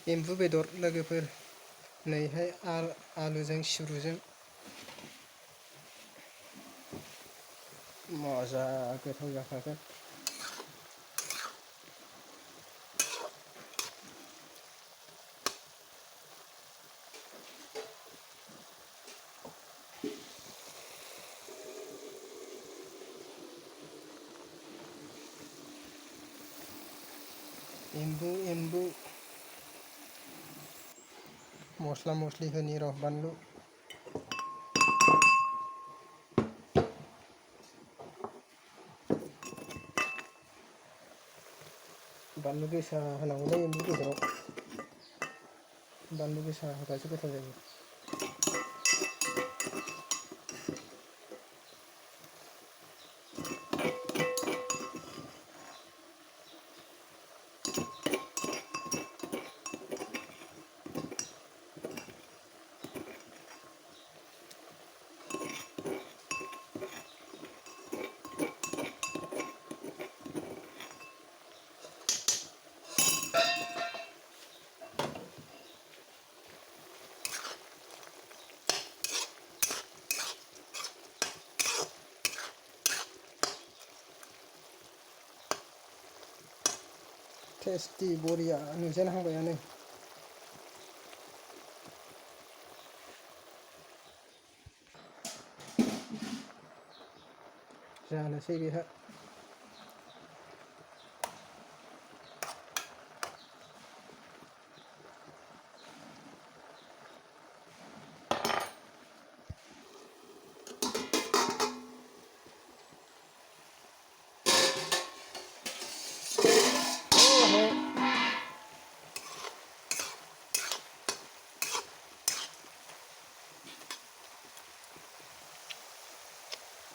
एम्बु बेदर लोगोफोर नैहाय आलुजों सिब्रुजों मजा गोथाव जाखागोन। एम्बु मस्ला मस्लि होनि र' बानलु गोसा होनांगौलै एम्बु बेदराव बानलु गोसा होबासो गोथाव जायो। टेस्टि बरिया नुजेनहांबायानो। जानोसै बेहा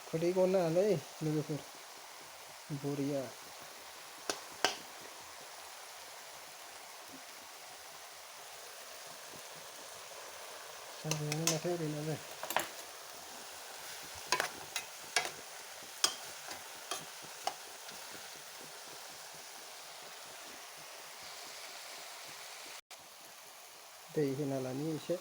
खुदै गनो नाङालै लोगोफोर बरिया जाबायानो माथो ओरैनालाय। दै होना लानि एसे